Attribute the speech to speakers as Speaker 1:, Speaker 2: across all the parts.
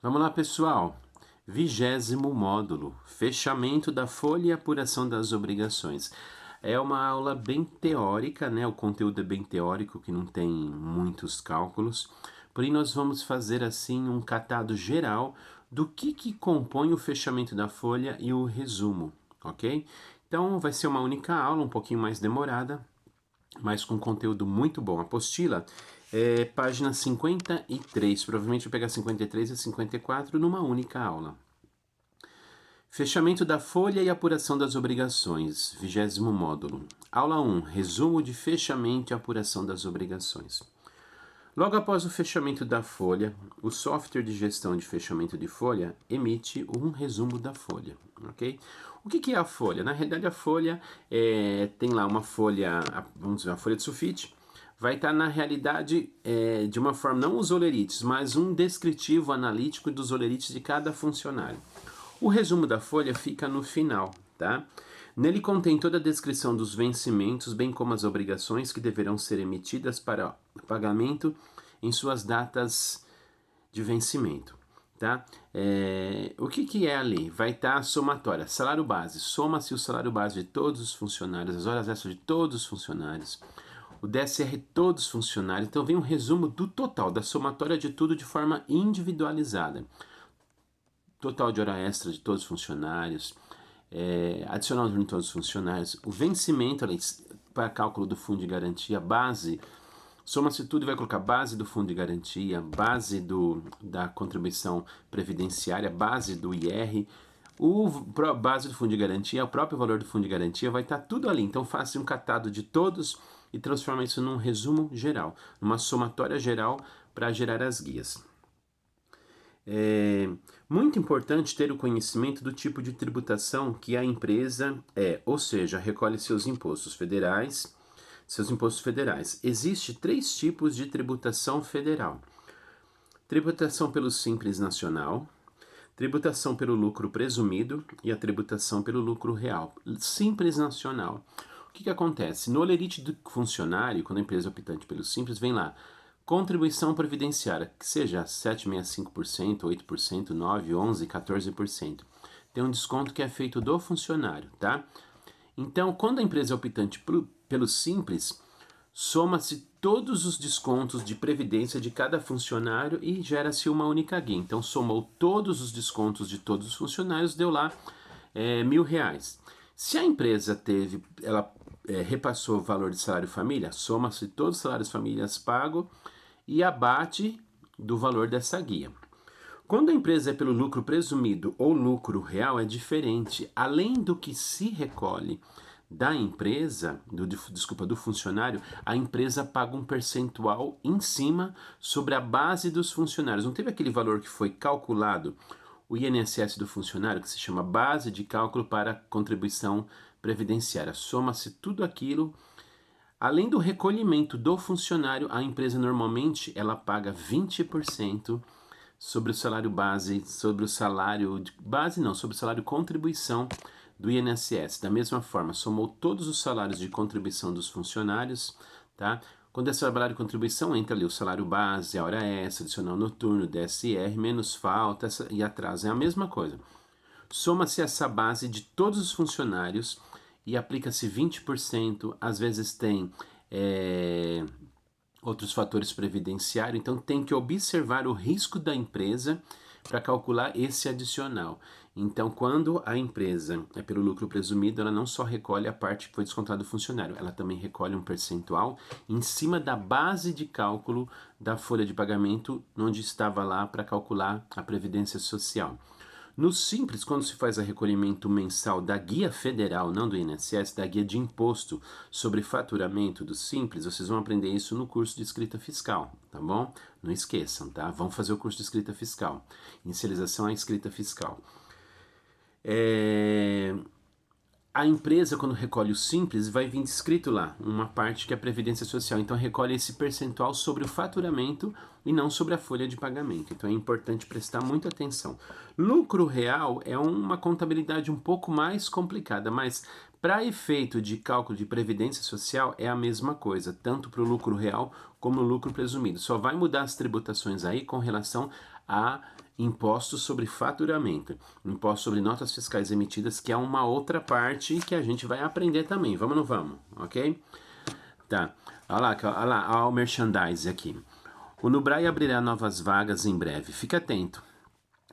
Speaker 1: Vamos lá, pessoal. 20º módulo, fechamento da folha e apuração das obrigações. É uma aula bem teórica, né? O conteúdo é bem teórico, que não tem muitos cálculos. Porém, nós vamos fazer assim um catado geral do que compõe o fechamento da folha e o resumo, ok? Então, vai ser uma única aula, um pouquinho mais demorada, mas com conteúdo muito bom. A apostila é página 53, provavelmente vou pegar 53 e 54 numa única aula. Fechamento da folha e apuração das obrigações, 20º módulo. Aula 1, resumo de fechamento e apuração das obrigações. Logo após o fechamento da folha, o software de gestão de fechamento de folha emite um resumo da folha, ok? O que é a folha? Na realidade, a folha tem lá uma folha, vamos dizer, uma folha de sulfite, vai estar na realidade de uma forma, não os olerites, mas um descritivo analítico dos olerites de cada funcionário. O resumo da folha fica no final, tá? Nele contém toda a descrição dos vencimentos, bem como as obrigações que deverão ser emitidas para pagamento em suas datas de vencimento, tá? O que é ali? Vai estar a somatória, salário base, soma-se o salário base de todos os funcionários, as horas extras de todos os funcionários, o DSR de todos os funcionários, então vem um resumo do total, da somatória de tudo de forma individualizada. Total de hora extra de todos os funcionários, adicional de todos os funcionários, o vencimento para cálculo do fundo de garantia, base, soma-se tudo e vai colocar base do fundo de garantia, base da contribuição previdenciária, base do IR, base do fundo de garantia, o próprio valor do fundo de garantia, vai estar tudo ali. Então faça um catado de todos e transforma isso num resumo geral, numa somatória geral para gerar as guias. É muito importante ter o conhecimento do tipo de tributação que a empresa ou seja, recolhe seus impostos federais. Existem 3 tipos de tributação federal: tributação pelo Simples Nacional, tributação pelo lucro presumido e a tributação pelo lucro real. Simples Nacional. O que acontece? No olerite do funcionário, quando a empresa é optante pelo Simples, vem lá contribuição previdenciária, que seja 7,65%, 8%, 9%, 11%, 14%. Tem um desconto que é feito do funcionário, tá? Então, quando a empresa é optante pelo Simples, soma-se todos os descontos de previdência de cada funcionário e gera-se uma única guia. Então, somou todos os descontos de todos os funcionários, deu lá R$1.000. Se a empresa repassou o valor de salário família, soma-se todos os salários famílias pagos e abate do valor dessa guia. Quando a empresa é pelo lucro presumido ou lucro real, é diferente. Além do que se recolhe da empresa, do funcionário, a empresa paga um percentual em cima sobre a base dos funcionários. Não teve aquele valor que foi calculado, o INSS do funcionário, que se chama base de cálculo para contribuição previdenciária. Soma-se tudo aquilo. Além do recolhimento do funcionário, a empresa normalmente ela paga 20% sobre o salário base, sobre o salário base não, sobre o salário contribuição do INSS. Da mesma forma, somou todos os salários de contribuição dos funcionários, tá? Quando é salário de contribuição, entra ali o salário base, a hora extra, adicional noturno, DSR, menos falta e atraso. É a mesma coisa. Soma-se essa base de todos os funcionários e aplica-se 20%, às vezes tem outros fatores previdenciários, então tem que observar o risco da empresa para calcular esse adicional. Então, quando a empresa é pelo lucro presumido, ela não só recolhe a parte que foi descontada do funcionário, ela também recolhe um percentual em cima da base de cálculo da folha de pagamento, onde estava lá para calcular a previdência social. No Simples, quando se faz o recolhimento mensal da guia federal, não do INSS, da guia de imposto sobre faturamento do Simples, vocês vão aprender isso no curso de escrita fiscal, tá bom? Não esqueçam, tá? Vão fazer o curso de escrita fiscal. Inicialização à escrita fiscal. A empresa, quando recolhe o Simples, vai vir descrito lá uma parte que é a Previdência Social. Então, recolhe esse percentual sobre o faturamento e não sobre a folha de pagamento. Então, é importante prestar muita atenção. Lucro real é uma contabilidade um pouco mais complicada, mas para efeito de cálculo de Previdência Social é a mesma coisa, tanto para o lucro real como o lucro presumido. Só vai mudar as tributações aí com relação a impostos sobre faturamento, impostos sobre notas fiscais emitidas, que é uma outra parte que a gente vai aprender também. Vamos ou não vamos? Ok? Tá. Olha lá, olha o merchandise aqui. O Nubrae abrirá novas vagas em breve. Fique atento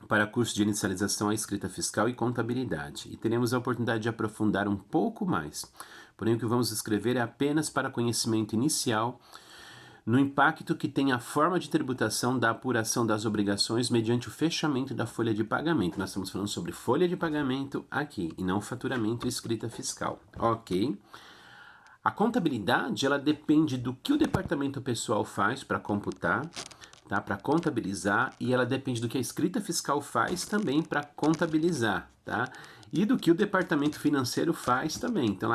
Speaker 1: para curso de inicialização à escrita fiscal e contabilidade. E teremos a oportunidade de aprofundar um pouco mais. Porém, o que vamos escrever é apenas para conhecimento inicial no impacto que tem a forma de tributação da apuração das obrigações mediante o fechamento da folha de pagamento. Nós estamos falando sobre folha de pagamento aqui, e não faturamento e escrita fiscal. Ok? A contabilidade, ela depende do que o departamento pessoal faz para computar, tá? Para contabilizar, e ela depende do que a escrita fiscal faz também para contabilizar, tá? E do que o departamento financeiro faz também. Então,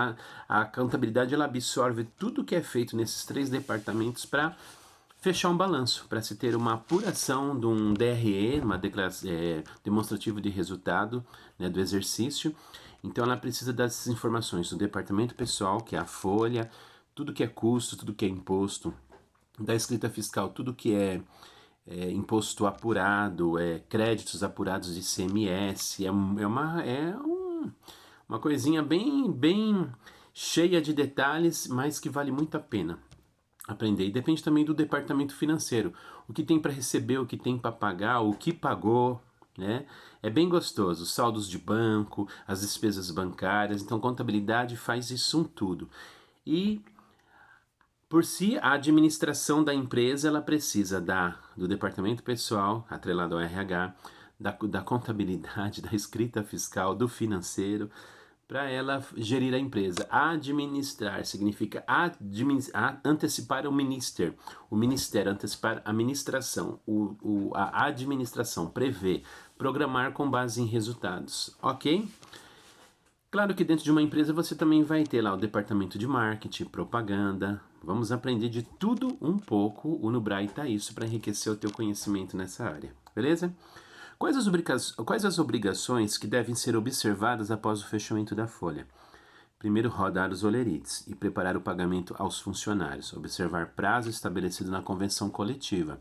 Speaker 1: a contabilidade, ela absorve tudo que é feito nesses três departamentos para fechar um balanço, para se ter uma apuração de um DRE, uma demonstrativo de resultado, né, do exercício. Então ela precisa dessas informações do departamento pessoal, que é a folha, tudo que é custo, tudo que é imposto, da escrita fiscal, tudo que é imposto apurado, créditos apurados de ICMS, uma coisinha bem cheia de detalhes, mas que vale muito a pena aprender. E depende também do departamento financeiro, o que tem para receber, o que tem para pagar, o que pagou, né? É bem gostoso, saldos de banco, as despesas bancárias, então contabilidade faz isso tudo. E por si, a administração da empresa, ela precisa do departamento pessoal, atrelado ao RH, da contabilidade, da escrita fiscal, do financeiro, para ela gerir a empresa. Administrar significa antecipar o ministério, antecipar a administração, a administração, prever, programar com base em resultados, ok? Claro que dentro de uma empresa você também vai ter lá o departamento de marketing, propaganda. Vamos aprender de tudo um pouco. O Nubrae tá isso para enriquecer o teu conhecimento nessa área, beleza? Quais as obrigações que devem ser observadas após o fechamento da folha? Primeiro, rodar os olerites e preparar o pagamento aos funcionários. Observar prazo estabelecido na convenção coletiva.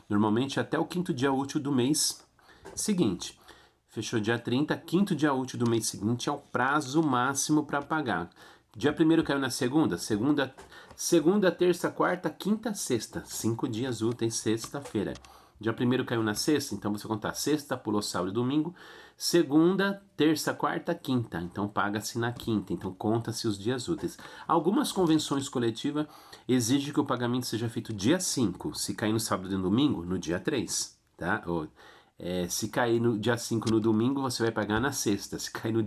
Speaker 1: Normalmente até o 5º dia útil do mês seguinte. Fechou dia 30, 5º dia útil do mês seguinte é o prazo máximo para pagar. Dia 1º caiu na segunda, terça, quarta, quinta, sexta. 5 dias úteis, sexta-feira. Dia 1º caiu na sexta, então você contar sexta, pulou sábado e domingo. Segunda, terça, quarta, quinta. Então paga-se na quinta, então conta-se os dias úteis. Algumas convenções coletivas exigem que o pagamento seja feito dia 5. Se cair no sábado e no domingo, no dia 3. Tá? Se cair no dia 5 no domingo, você vai pagar na sexta. Se cair no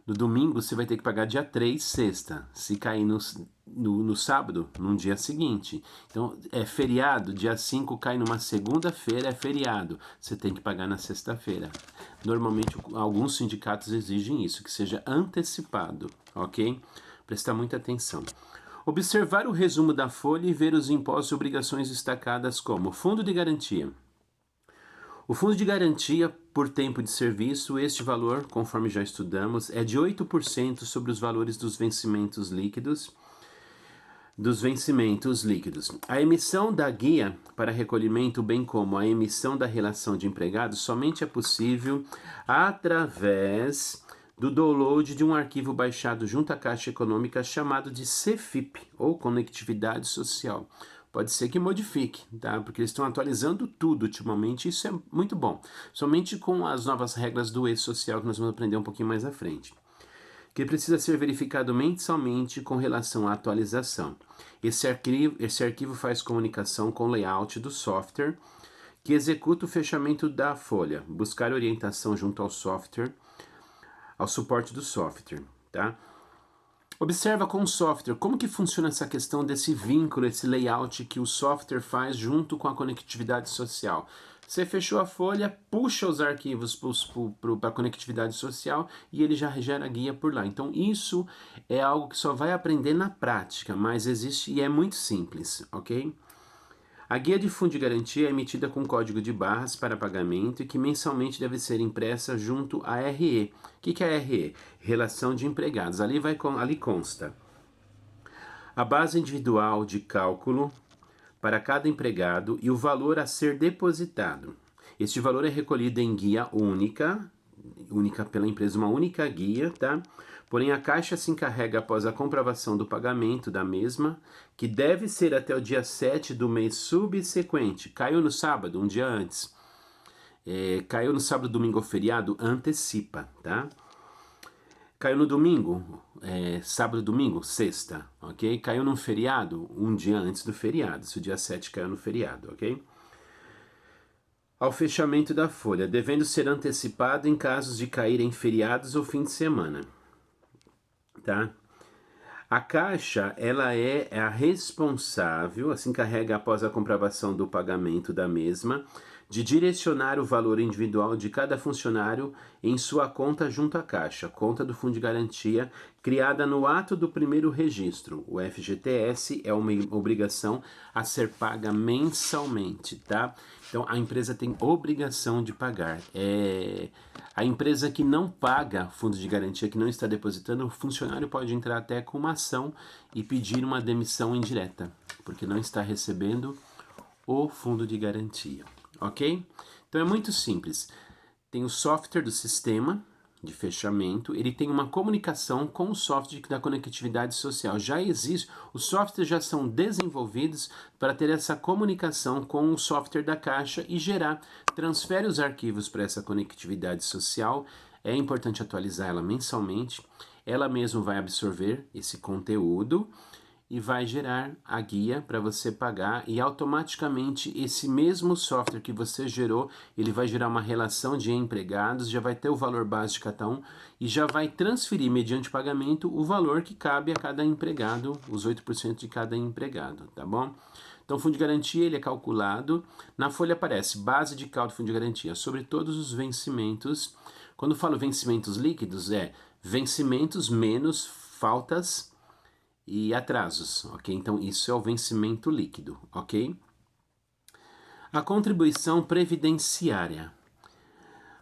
Speaker 1: domingo, você vai ter que pagar dia 3, sexta. Se cair no sábado, no dia seguinte. Então, é feriado, dia 5 cai numa segunda-feira, é feriado. Você tem que pagar na sexta-feira. Normalmente, alguns sindicatos exigem isso, que seja antecipado, ok? Prestar muita atenção. Observar o resumo da folha e ver os impostos e obrigações destacadas como fundo de garantia. O fundo de garantia por tempo de serviço, este valor, conforme já estudamos, é de 8% sobre os valores dos vencimentos líquidos. A emissão da guia para recolhimento, bem como a emissão da relação de empregados, somente é possível através do download de um arquivo baixado junto à Caixa Econômica chamado de CFIP, ou Conectividade Social. Pode ser que modifique, tá? Porque eles estão atualizando tudo ultimamente, isso é muito bom. Somente com as novas regras do e-social que nós vamos aprender um pouquinho mais à frente. Que precisa ser verificado mensalmente com relação à atualização. Esse arquivo faz comunicação com o layout do software que executa o fechamento da folha, buscar orientação junto ao software, ao suporte do software, tá? Observa com o software como que funciona essa questão desse vínculo, esse layout que o software faz junto com a conectividade social. Você fechou a folha, puxa os arquivos para a conectividade social e ele já gera guia por lá. Então isso é algo que só vai aprender na prática, mas existe e é muito simples, ok? A guia de fundo de garantia é emitida com código de barras para pagamento e que mensalmente deve ser impressa junto à RE. O que é a RE? Relação de empregados. Ali consta a base individual de cálculo para cada empregado e o valor a ser depositado. Este valor é recolhido em guia única pela empresa, uma única guia, tá? Porém, a Caixa se encarrega após a comprovação do pagamento da mesma, que deve ser até o dia 7 do mês subsequente. Caiu no sábado, um dia antes. Caiu no sábado, domingo ou feriado, antecipa, tá? Caiu no domingo, sábado, domingo, sexta, ok? Caiu num feriado, um dia antes do feriado, se o dia 7 caiu no feriado, ok? Ao fechamento da folha, devendo ser antecipado em casos de cair em feriados ou fim de semana, tá? A Caixa, ela é a responsável, se encarrega após a comprovação do pagamento da mesma, de direcionar o valor individual de cada funcionário em sua conta junto à Caixa, conta do Fundo de Garantia, criada no ato do primeiro registro. O FGTS é uma obrigação a ser paga mensalmente, tá? Então, a empresa tem obrigação de pagar. A empresa que não paga fundo de garantia, que não está depositando, o funcionário pode entrar até com uma ação e pedir uma demissão indireta, porque não está recebendo o fundo de garantia, ok? Então é muito simples. Tem o software do sistema de fechamento, ele tem uma comunicação com o software da conectividade social. Já existe, os softwares já são desenvolvidos para ter essa comunicação com o software da Caixa e transfere os arquivos para essa conectividade social. É importante atualizar ela mensalmente. Ela mesma vai absorver esse conteúdo e vai gerar a guia para você pagar, e automaticamente esse mesmo software que você gerou, ele vai gerar uma relação de empregados, já vai ter o valor base de cada um e já vai transferir mediante pagamento o valor que cabe a cada empregado, os 8% de cada empregado, tá bom? Então o fundo de garantia ele é calculado, na folha aparece base de cálculo do fundo de garantia sobre todos os vencimentos. Quando falo vencimentos líquidos, vencimentos menos faltas e atrasos, ok? Então, isso é o vencimento líquido, ok? A contribuição previdenciária.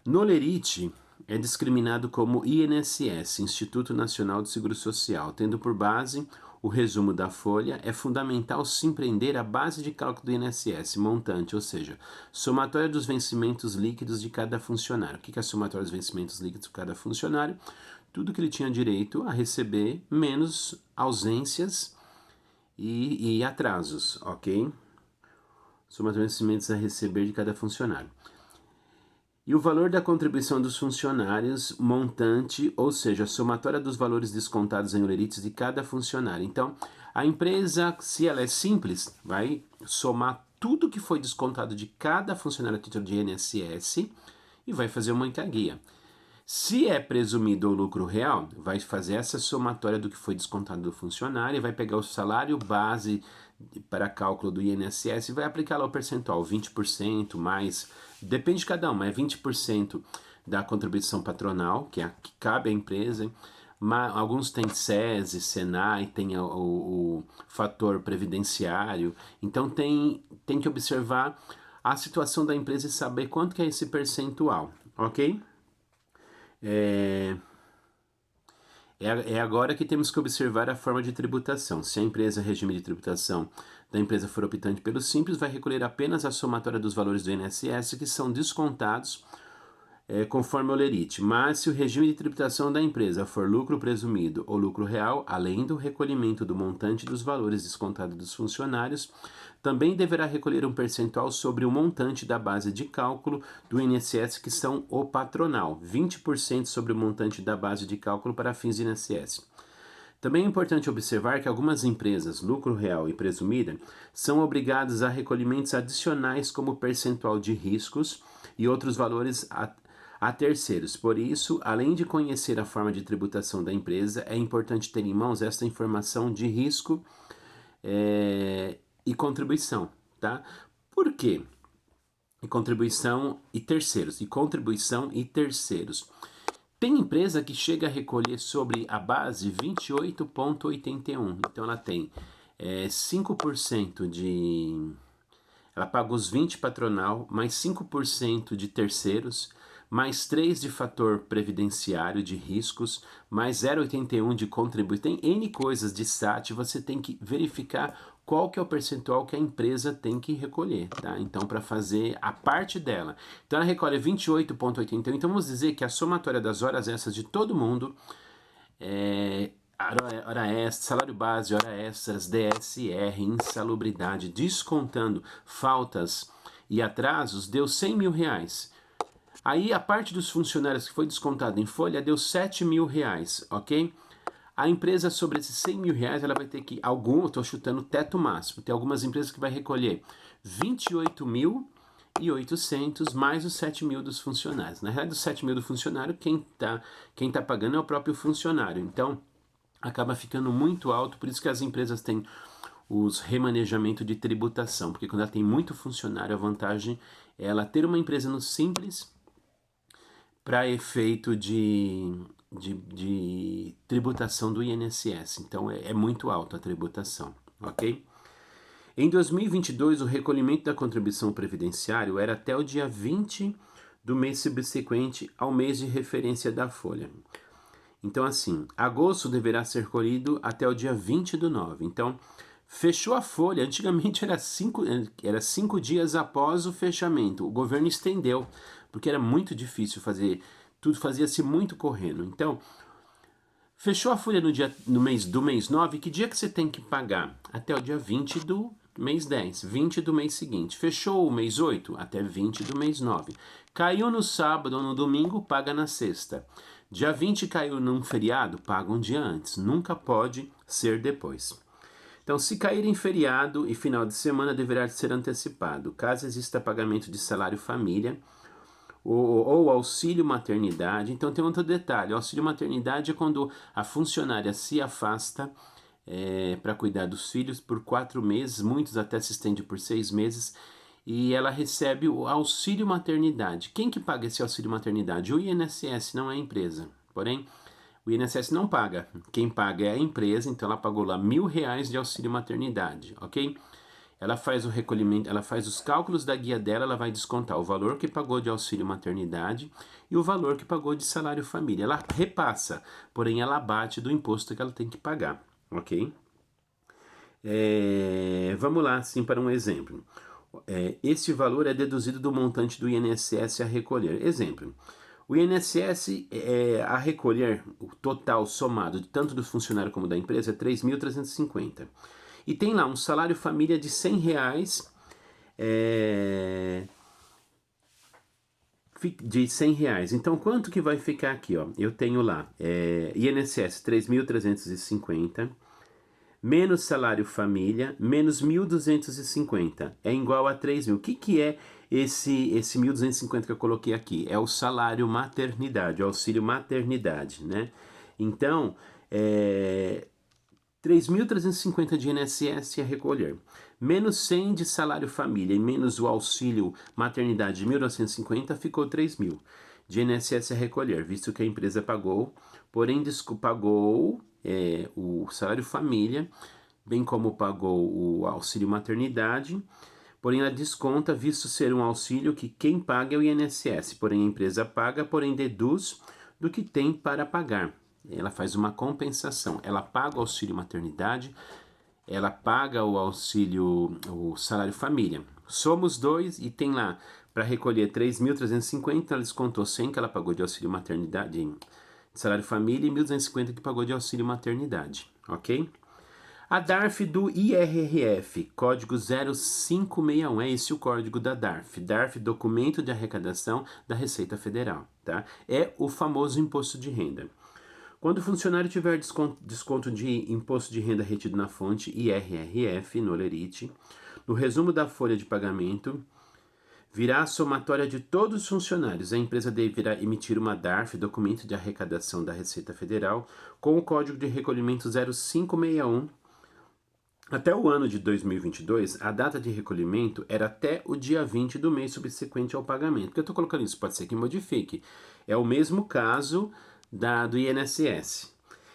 Speaker 1: No Lerite, é discriminado como INSS, Instituto Nacional do Seguro Social, tendo por base o resumo da folha. É fundamental se empreender a base de cálculo do INSS, montante, ou seja, somatória dos vencimentos líquidos de cada funcionário. O que é a somatória dos vencimentos líquidos de cada funcionário? Tudo que ele tinha direito a receber, menos ausências e atrasos, ok? Somatória de vencimentos a receber de cada funcionário. E o valor da contribuição dos funcionários, montante, ou seja, a somatória dos valores descontados em olerites de cada funcionário. Então, a empresa, se ela é simples, vai somar tudo que foi descontado de cada funcionário a título de INSS e vai fazer uma encarguia. Se é presumido o lucro real, vai fazer essa somatória do que foi descontado do funcionário e vai pegar o salário base para cálculo do INSS e vai aplicar lá o percentual, 20% mais, depende de cada um, mas é 20% da contribuição patronal, que cabe à empresa. Mas alguns têm SESI, SENAI, tem o fator previdenciário, então tem que observar a situação da empresa e saber quanto que é esse percentual, ok? É agora que temos que observar a forma de tributação. Se a empresa, regime de tributação da empresa for optante pelo Simples, vai recolher apenas a somatória dos valores do INSS que são descontados conforme o lerite. Mas se o regime de tributação da empresa for lucro presumido ou lucro real, além do recolhimento do montante dos valores descontados dos funcionários, também deverá recolher um percentual sobre o montante da base de cálculo do INSS, que são o patronal, 20% sobre o montante da base de cálculo para fins de INSS. Também é importante observar que algumas empresas, lucro real e presumida, são obrigadas a recolhimentos adicionais como percentual de riscos e outros valores a terceiros. Por isso, além de conhecer a forma de tributação da empresa, é importante ter em mãos esta informação de risco e contribuição, tá? Por quê? E contribuição e terceiros. Tem empresa que chega a recolher sobre a base 28,81. Então ela tem 5% de... Ela paga os 20% patronal, mais 5% de terceiros, mais 3% de fator previdenciário de riscos, mais 0,81% de contribuição. Tem N coisas de SAT, você tem que verificar qual que é o percentual que a empresa tem que recolher, tá? Então, para fazer a parte dela. Então, ela recolhe 28,81. Então, vamos dizer que a somatória das horas extras de todo mundo, hora extra, salário base, hora extras, DSR, insalubridade, descontando faltas e atrasos, deu 100 mil reais. Aí, a parte dos funcionários que foi descontada em folha deu 7 mil reais, ok? A empresa, sobre esses 100 mil reais, ela vai ter que, eu estou chutando teto máximo, tem algumas empresas que vai recolher 28.800 mais os 7 mil dos funcionários. Na realidade, os 7 mil do funcionário, quem tá pagando é o próprio funcionário. Então, acaba ficando muito alto, por isso que as empresas têm os remanejamento de tributação, porque quando ela tem muito funcionário, a vantagem é ela ter uma empresa no Simples para efeito de tributação do INSS. Então, é muito alta a tributação, ok? Em 2022, o recolhimento da contribuição previdenciária era até o dia 20 do mês subsequente ao mês de referência da folha. Então, assim, agosto deverá ser colhido até o dia 20/9. Então, fechou a folha, antigamente era 5 dias após o fechamento. O governo estendeu, porque era muito difícil fazer, tudo fazia-se muito correndo. Então, fechou a folha no mês 9, que dia que você tem que pagar? Até o dia 20 do mês 10, 20 do mês seguinte. Fechou o mês 8? Até 20 do mês 9. Caiu no sábado ou no domingo, paga na sexta. Dia 20 caiu num feriado, paga um dia antes. Nunca pode ser depois. Então, se cair em feriado e final de semana, deverá ser antecipado. Caso exista pagamento de salário família ou auxílio maternidade. Então, tem outro detalhe. O auxílio maternidade é quando a funcionária se afasta para cuidar dos filhos por 4 meses, muitos até se estende por 6 meses, e ela recebe o auxílio maternidade. Quem que paga esse auxílio maternidade? O INSS, não é a empresa. Porém, o INSS não paga. Quem paga é a empresa, então ela pagou lá R$ 1.000 de auxílio maternidade, ok? Ela faz o recolhimento, ela faz os cálculos da guia dela, ela vai descontar o valor que pagou de auxílio maternidade e o valor que pagou de salário família. Ela repassa, porém ela abate do imposto que ela tem que pagar, ok? Vamos lá, assim, para um exemplo. Esse valor é deduzido do montante do INSS a recolher. Exemplo, o INSS a recolher, o total somado, tanto do funcionário como da empresa, é 3.350. E tem lá um salário família de R$ 100, de R$ 100. Então, quanto que vai ficar aqui? Ó? Eu tenho lá INSS 3.350, menos salário família, menos 1.250, é igual a 3.000. O que é esse 1.250 que eu coloquei aqui? É o salário maternidade, o auxílio maternidade, né? Então, 3.350 de INSS a recolher, menos 100 de salário família e menos o auxílio maternidade de 1.950, ficou 3.000 de INSS a recolher, visto que a empresa pagou, porém pagou o salário família, bem como pagou o auxílio maternidade, porém ela desconta, visto ser um auxílio que quem paga é o INSS, porém a empresa paga, porém deduz do que tem para pagar. Ela faz uma compensação, ela paga o auxílio maternidade, ela paga o auxílio, o salário família. Somos dois e tem lá para recolher 3.350, ela descontou 100 que ela pagou de auxílio maternidade, de salário família, e 1.250 que pagou de auxílio maternidade, ok? A DARF do IRRF, código 0561, é esse o código da DARF. DARF, Documento de Arrecadação da Receita Federal, tá? É o famoso imposto de renda. Quando o funcionário tiver desconto de imposto de renda retido na fonte IRRF, no Lerite, no resumo da folha de pagamento, virá a somatória de todos os funcionários. A empresa deverá emitir uma DARF, Documento de Arrecadação da Receita Federal, com o código de recolhimento 0561. Até o ano de 2022, a data de recolhimento era até o dia 20 do mês subsequente ao pagamento. Por que eu estou colocando isso? Pode ser que modifique. É o mesmo caso do INSS.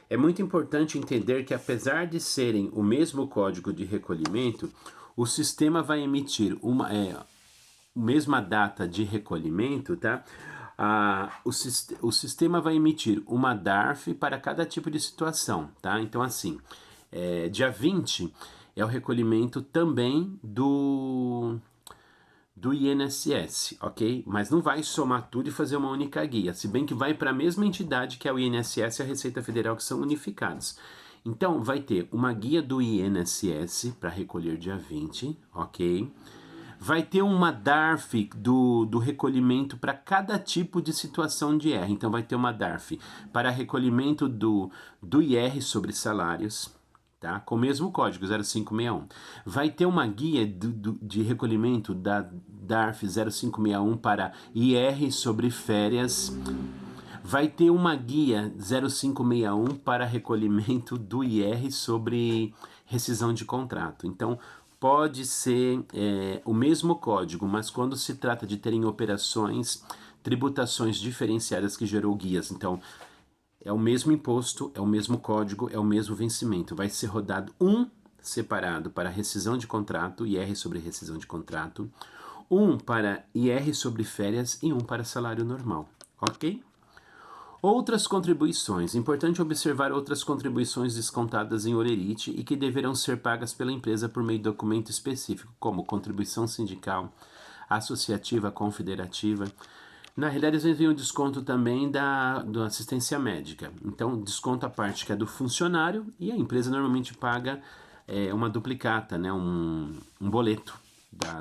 Speaker 1: É muito importante entender que, apesar de serem o mesmo código de recolhimento, o sistema vai emitir uma mesma data de recolhimento, tá? O sistema vai emitir uma DARF para cada tipo de situação, tá? Então, assim, dia 20 é o recolhimento também do INSS, ok? Mas não vai somar tudo e fazer uma única guia, se bem que vai para a mesma entidade que é o INSS e a Receita Federal, que são unificados. Então, vai ter uma guia do INSS para recolher dia 20, ok? Vai ter uma DARF do recolhimento para cada tipo de situação de IR. Então, vai ter uma DARF para recolhimento do IR sobre salários, tá? Com o mesmo código, 0561. Vai ter uma guia de recolhimento da DARF 0561 para IR sobre férias. Vai ter uma guia 0561 para recolhimento do IR sobre rescisão de contrato. Então, pode ser o mesmo código, mas quando se trata de terem operações, tributações diferenciadas que gerou guias. Então, é o mesmo imposto, é o mesmo código, é o mesmo vencimento. Vai ser rodado um separado para rescisão de contrato, IR sobre rescisão de contrato, um para IR sobre férias e um para salário normal, ok? Outras contribuições. Importante observar outras contribuições descontadas em holerite e que deverão ser pagas pela empresa por meio de documento específico, como contribuição sindical, associativa, confederativa. Na realidade, eles vêm o desconto também da assistência médica. Então, desconta a parte que é do funcionário e a empresa normalmente paga uma duplicata, né? um boleto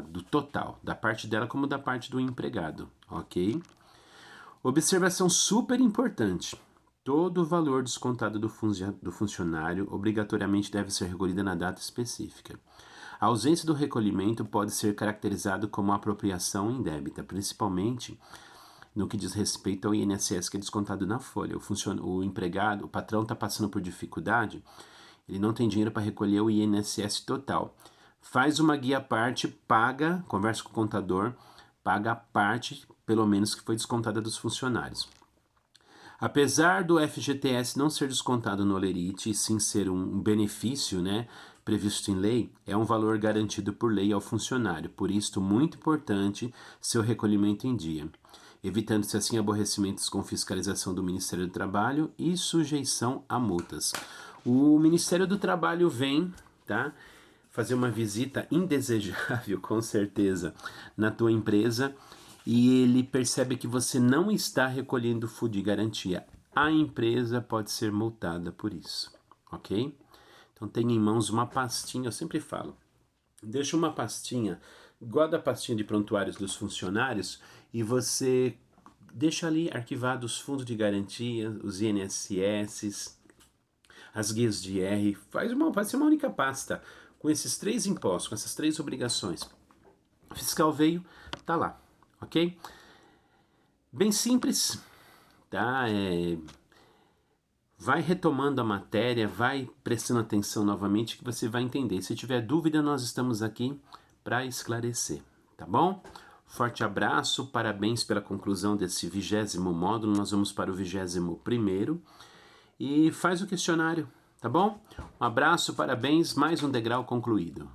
Speaker 1: do total, da parte dela como da parte do empregado, ok? Observação super importante. Todo o valor descontado do funcionário obrigatoriamente deve ser recolhido na data específica. A ausência do recolhimento pode ser caracterizado como apropriação indébita, principalmente no que diz respeito ao INSS, que é descontado na folha. O empregado, o patrão está passando por dificuldade, ele não tem dinheiro para recolher o INSS total. Faz uma guia à parte, paga, conversa com o contador, paga a parte, pelo menos, que foi descontada dos funcionários. Apesar do FGTS não ser descontado no holerite, e sim ser um benefício, né, previsto em lei, é um valor garantido por lei ao funcionário. Por isso, muito importante seu recolhimento em dia, evitando-se assim aborrecimentos com fiscalização do Ministério do Trabalho e sujeição a multas. O Ministério do Trabalho vem, tá, fazer uma visita indesejável, com certeza, na tua empresa, e ele percebe que você não está recolhendo fundo de garantia. A empresa pode ser multada por isso, ok? Então tenha em mãos uma pastinha, eu sempre falo, deixa uma pastinha, guarda a pastinha de prontuários dos funcionários e você deixa ali arquivados os fundos de garantia, os INSS, as guias de IR, pode ser uma única pasta com esses 3 impostos, com essas 3 obrigações. O fiscal veio, tá lá, ok? Bem simples, tá? Vai retomando a matéria, vai prestando atenção novamente que você vai entender. Se tiver dúvida, nós estamos aqui para esclarecer, tá bom? Forte abraço, parabéns pela conclusão desse 20º módulo, nós vamos para o 21º e faz o questionário, tá bom? Um abraço, parabéns, mais um degrau concluído.